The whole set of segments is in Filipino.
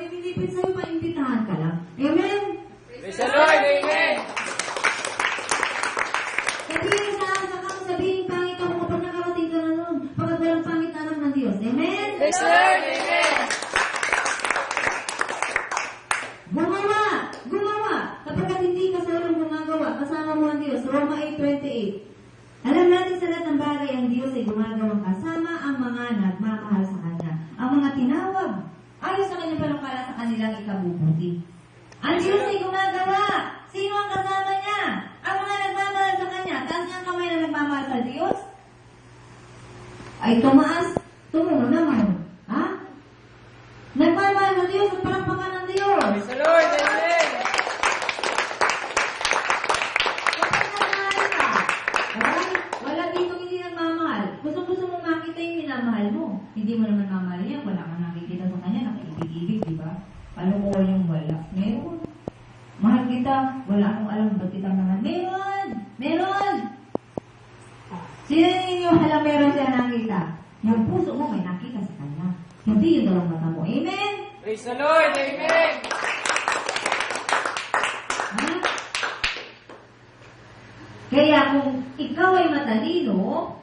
nililipit sa'yo, maimbitahan ka lang. Amen? Praise the Lord, amen. Sabihin sa kang sabihin, pangit ako kapag nakarating ka na nun. Pagkat walang pangit anak ng Diyos. Amen? Praise the Lord, amen. Gumawa! Gumawa! Kapag hindi ka sa iyong gumagawa, kasama mo ang Diyos. Roma 8:28. Alam natin sa lahat ng bagay, ang Diyos ay gumagawa kasama ang mga nagmamahal sa Kanya. Ang mga tinawag, ayon sa kanyang panukala sa kanilang ikabubuti. Ang Diyos ay gumagawa. Sino ang kasama niya? Ang mga nagmamahal sa Kanya. Taas nga ang kamay na nagmamahal sa Diyos. Ay tumaas. Tumungo naman. Ha? Nagmamahal sa Diyos at palakpakan ng Diyos. Praise the Lord, amen. Wala dito hindi nagmamahal. Gusto mo makita yung minamahal mo. Hindi mo naman mamahal yan. Wala kang nakikita sa kanya. Nakaibig-ibig, di ba? Alam ko yung wala. Meron. Mahal kita. Wala akong alam ba't kita mahal. Meron! Meron! Sino ninyo alam meron siya nakita? Yung puso mo may nakita sa kanya. Hindi yung dalawang mata mo. Amen? Praise the Lord, amen. Ha? Kaya kung ikaw ay matalino,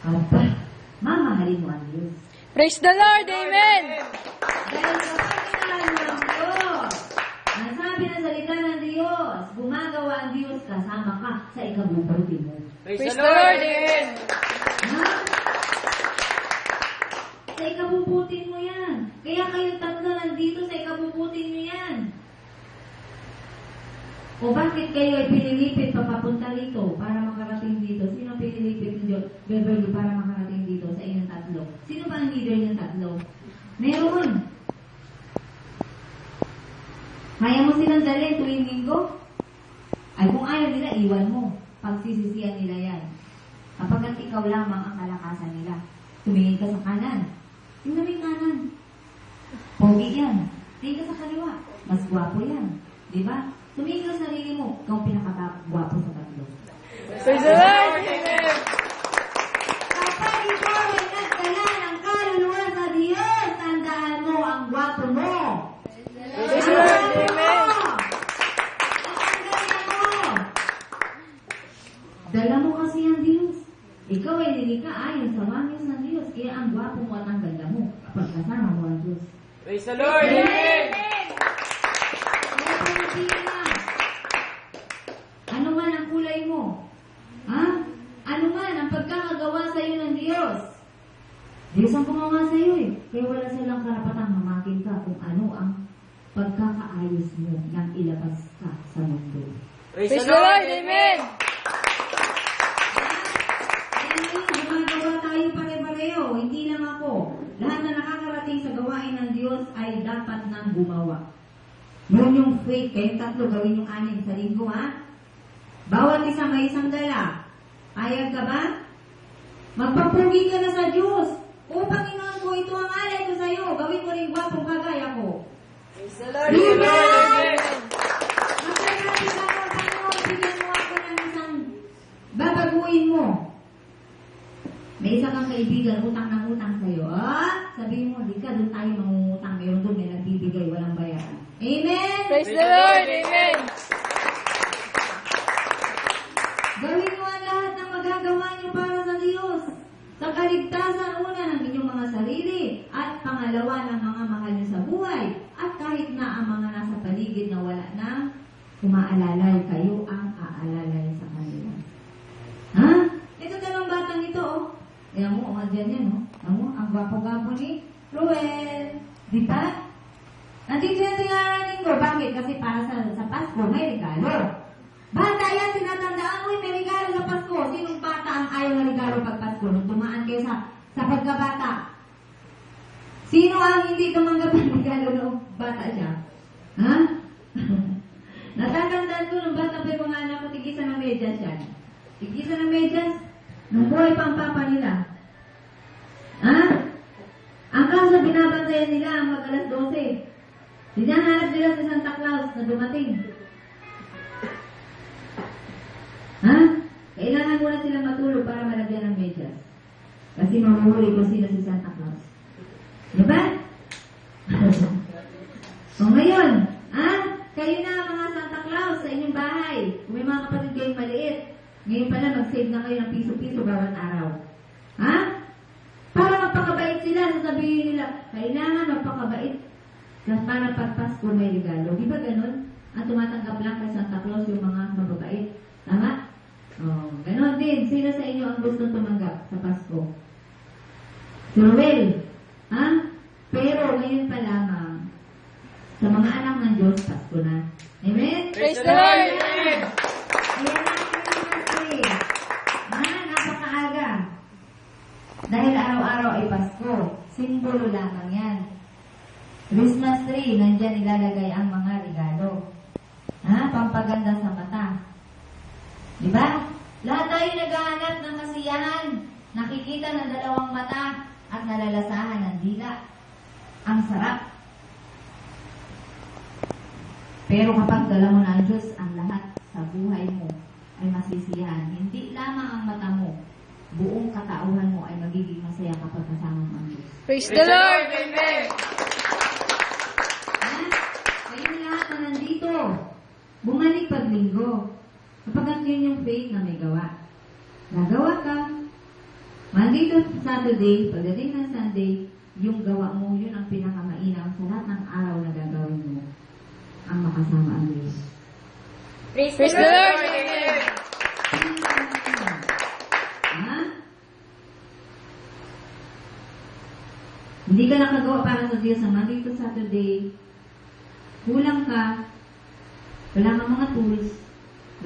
aba, mamahalin mo ang Diyos. Praise the Lord, amen. Dahil kapag minahal mo ang Diyos, ang sabi ng salita ng Diyos, gumagawa ang Diyos kasama ka sa ikabubuti mo. Praise the Lord, amen. Ha? Sa ikabubutin mo yan. Kaya kayong tatlo nandito sa ikabubutin mo yan. O bakit kayo ay pinilipit papapunta rito para makarating dito? Sino pinilipit ng Diyos, Beverly, para makarating dito sa inyong tatlo? Sino ba ang leader ng tatlo? Meron. Kaya mo silang dalhin tuwing linggo? Ay kung ayaw nila, iwan mo. Pagsisisihan nila yan. Kapagkat ikaw lamang ang kalakasan nila. Tumingin ka sa kanan. Tingnan mo yung kanan. Pogi yan. Tingin ka sa kaliwa. Mas gwapo yan. Diba? Tumingin ka sa sarili mo. Ikaw pinakagwapo sa tatlo. Praise the Lord, amen. Kapag ikaw ay nagdala ng kaluluwa sa Diyos, tandaan mo ang gwapo mo. Praise the Lord, amen. Ang ganda mo. Dala mo kasi ang Diyos. Ikaw ay nilikha ayon sa wangis ng Diyos. Kaya ang gwapo mo at ang ganda mo kapag kasama mo ang Diyos. Praise the Lord, amen. Ano man ang kulay mo? Ha? Ano man ang pagkakagawa sa iyo ng Diyos? Diyos ang gumawa sa iyo eh. Kaya wala silang karapatang mamakin ka kung ano ang pagkakaayos mo nang ilabas ka sa mundo. Praise the Lord, amen. Kaya ngayon, gumagawa tayo pare-pareho. Hindi lang ako. Lahat na nakakarating sa gawain ng Diyos ay dapat nang gumawa. Yun yung faith. Kayong tatlo, gawin yung 6 sa linggo, ha? Bawat isa may isang dala. Ayag ka ba? Magpapugi ka na sa Diyos. O Panginoon ko, ito ang alay ko sa iyo. Gawin mo rin gwapong kagaya ko. Praise the Lord, amen. Magkakapit ako, Panginoon, bigyan mo ako ng isang babaguhin mo. May isa kang kaibigan, utang ng utang sa iyo. Sabihin mo, di ka, doon tayo mangungutang. Mayroon doon, may nagbibigay, walang bayaran. Amen? Praise the Lord, amen. Gawin mo ang lahat ng magagawa niyo para sa Diyos. Sa kaligtasan una ng inyong mga sarili at pangalawa ng mga mahal niyo sa buhay. At kahit na ang mga nasa paligid na wala na, umaalalay kayo ang aalalay sa kanila. Ha? Ito dalawang batang ito, oh. Ayan mo, dyan yan, oh. Ayan mo, ang gwapo-gwapo ni Ruel. Di ba? Nandito yan sa linggo. Bakit? Kasi para sa Pasko, may regalo. Bata yan, tinatandaan mo, may regalo sa Pasko. Sinong bata ang ayaw na regalo pag Pasko? Nung tumaan kayo sa pagkabata. Sino ang hindi tumanggap ng regalo ng bata siya? Ha? Natatandaan ko nung bata pa yung mga anak ko, tigisan ng medyas yan. Tigisan ng medyas, nung buhay pa ang papa nila. Ha? Ang kaso binabantayan nila ang mag-alas 12. Hinahanap nila si Santa Claus na dumating. Ha? Kailangan muna silang matulog para malagyan ng medyas. Kasi mamuhuli ko sila si Santa Claus. Diba? O ngayon, kayo na mga Santa Claus sa inyong bahay. Kung may mga kapatid kayong maliit, ngayon pala mag-save na kayo ng piso-piso bawat araw. Ha? Para magpakabait sila, sasabihin nila, kailangan magpakabait para pagpasko may regalo. Di ba ganun? Ang tumatanggap lang kay Santa Claus yung mga mababait. Tama? O, ganun din. Sino sa inyo ang gusto tumanggap sa Pasko? Si Ruel. Ha? Pero ngayon pa lamang, sa mga anak ng Diyos, Pasko na. Amen? Praise the Lord! Amen! Ayan na, napakaaga. Dahil araw-araw ay Pasko, simbolo lamang yan. Christmas tree, nandyan ilalagay ang mga regalo. Pampaganda sa mata. Diba? Lahat tayo naghahanap ng kasiyahan, nakikita ng dalawang mata at nalalasahan ng dila. Ang sarap. Pero kapag dala mo na ang Diyos, ang lahat sa buhay mo ay masisiyahan. Hindi lamang ang mata mo, buong katauhan mo ay magiging masaya kapag kasama mo ang Diyos. Praise the Lord! Amen! Kayong lahat na nandito, bumalik pag linggo. Kapag yun yung faith na may gawa. Nagawa ka. Monday to Saturday, pagdating ng Sunday, yung gawa mo, yun ang pinakamainam sa lahat ng araw na gagawin mo. Ang makasama ang Diyos. Praise the Lord! Amen! Ha? Hindi ka nakagawa para sa Diyos sa Monday to Saturday. Kulang ka. Wala kang mga tools.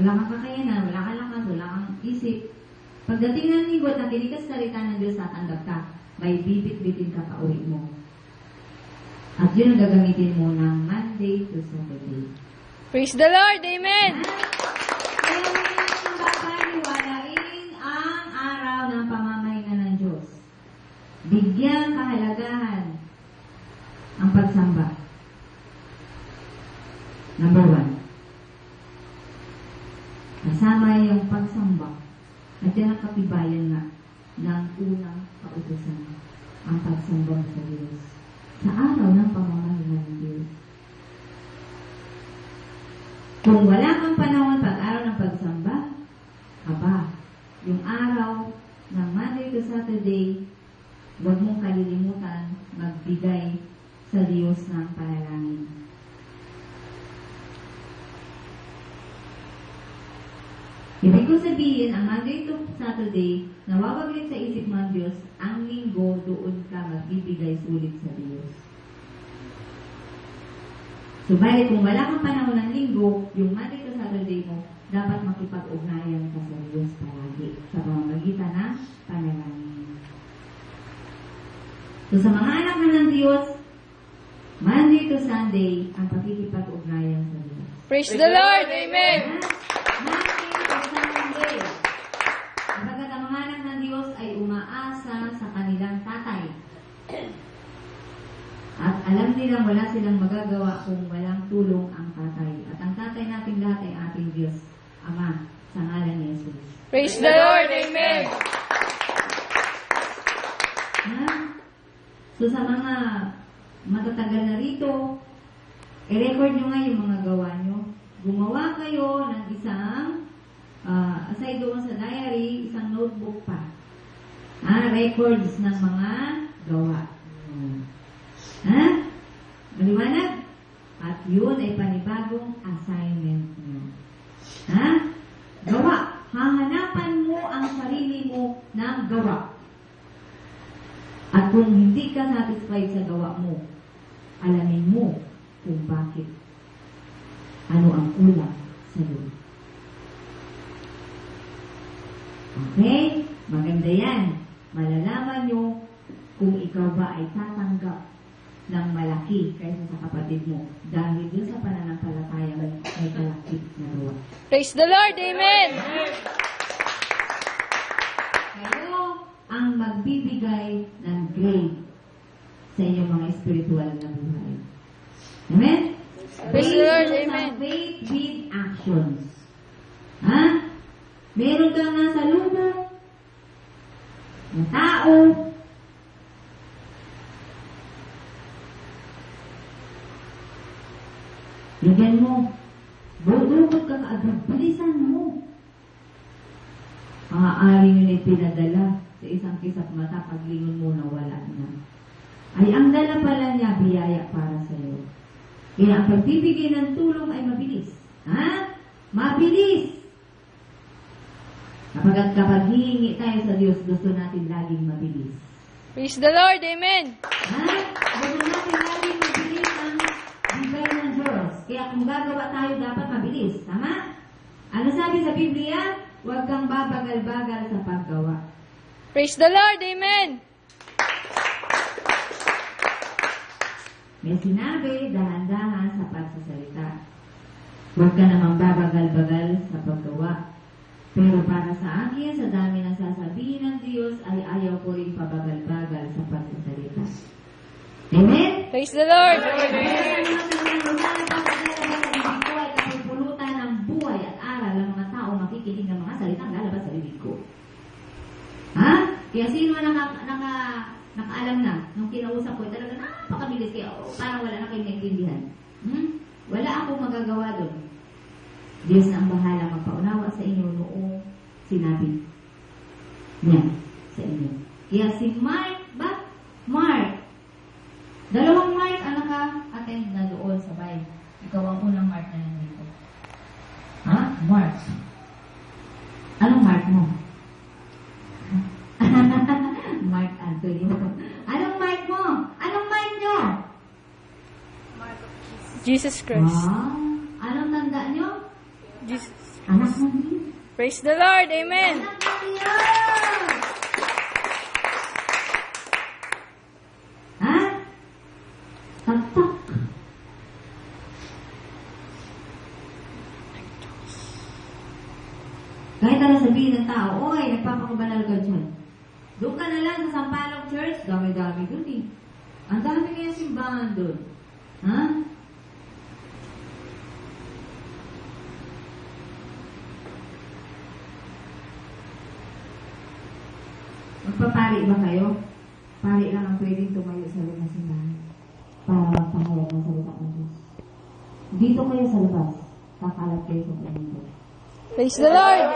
Wala kang kakayanan. Wala kang lakas. Wala kang isip. Pagdating ng linggo at nakinig ka sa salita ng Diyos, tatanggap ka. May bibit-bitin ka pa uwi mo. At yun ang gagamitin mo ng Monday to Saturday. Praise the Lord! Amen! Kaya ngayon papaniwalain ang araw ng pamamahinga ng Diyos. Bigyan kahalagahan ang pagsamba. Number 1. Kasama yung pagsamba at yan ang katibayan nga ng unang kautusan, ang pagsamba sa Diyos. Sa araw ng pamamahinga ng Diyos. Kung wala kang panahon pag-araw ng pagsamba, yung araw ng Monday to Saturday, huwag mong kalilimutan magbigay sa Diyos ng panalangin. Ibig ko sabihin, ang Monday to Saturday, nawawaglit sa isip mo ang Diyos, ang linggo doon ka magbibigay sulit sa Diyos. Subalit, kung wala kang panahon ng linggo, yung Monday to Saturday mo, dapat makipag-ugnayan ka sa Diyos palagi sa pamamagitan ng panalangin. So, sa mga anak na ng Diyos, Monday to Sunday, ang pakikipag-ugnayan sa Diyos. Praise the Lord! Amen! Monday to Sunday. Kapag ang mga anak ng Diyos ay umaasa sa kanilang tatay. At alam nilang wala silang magagawa kung walang tulong ang tatay. At ang tatay natin lahat ay ating Diyos, Ama, sa ngalan ni Jesus. Praise the Lord! Amen! So sa mga matatagal na rito, i-record nyo nga yung mga gawa nyo. Gumawa kayo ng isang, aside doon sa diary, isang notebook pa. Records ng mga gawa. Maliwanag? At yun ay panibagong assignment nyo. Gawa. Hahanapan mo ang sarili mo ng gawa. At kung hindi ka satisfied sa gawa mo, alamin mo kung bakit. Ano ang kulang sa iyo. Okay? Maganda yan. Malalaman nyo kung ikaw ba ay tatanggap ng malaki kaysa sa kapatid mo dahil dun sa pananampalataya may kalakip na gawa. Praise the Lord! Amen! Kayo ang magbibigay ng grade sa inyong mga spiritual na buhay. Amen? Praise the Lord! Based Amen! on faith with actions. Meron kang nasa lubong na tao. Bigyan mo. Budukot ka kaagad. Bilisan mo. Maaari nyo pinadala sa isang kisap mata, paglingon mo na wala na. Ay ang dala pala niya, biyaya para sa iyo. Kaya ang pagbibigay ng tulong ay mabilis. Ha? Mabilis! Kapag hihingi tayo sa Diyos, gusto natin laging mabilis. Praise the Lord. Amen. Ha? Gusto natin laging mabilis ang bigay ng Diyos. Kaya kung gagawa tayo, dapat mabilis. Tama? Ano sabi sa Biblia? Huwag kang babagal-bagal sa paggawa. Praise the Lord. Amen. May sinabi, dahan-dahan sa pagsasalita. Huwag ka namang babagal-bagal sa paggawa. Pero para sa akin, sa dami ng sasabihin ng Diyos, ay ayaw ko rin pabagal-bagal sa pagsasalita. Amen? Praise the Lord. Ito ay kapupulutan ng buhay at aral ng mga tao makikinig ng mga salitang lalabas sa bibig ko. Ha? Kaya sino nakaalam na nung kinausap ko, talaga napakabilis kaya parang wala na kayong naintindihan. Wala akong magagawa doon. Diyos na ang bahala magpaunawa sa inyo noong sinabi niya sa inyo. Kaya si Mark, ba? Mark. Dalawang Mark ang naka-attend na doon sa bahay. Ikaw ang unang Mark na nandito. Ha? Mark. Anong Mark mo? Mark Anthony. Anong Mark mo? Anong Mark nyo? Jesus Christ. Anong tanda nyo? Jesus. Anak ng Diyos. Praise the Lord. Amen. Anak ng Diyos! Ha? Taktak. Kahit na sabihin ng tao, oy, nagpapakubanal ka dyan. Doon ka na lang sa Sampaloc Church, dami-dami doon eh. Ang dami kaya simbahan doon. Ha? Magpapari ba kayo? Pari lang ang pwedeng tumayo sa loob ng simbahan para magpahayag ng salita ng Diyos. Dito kayo sa labas, kakalat kayo sa Panginoon. Praise the Lord.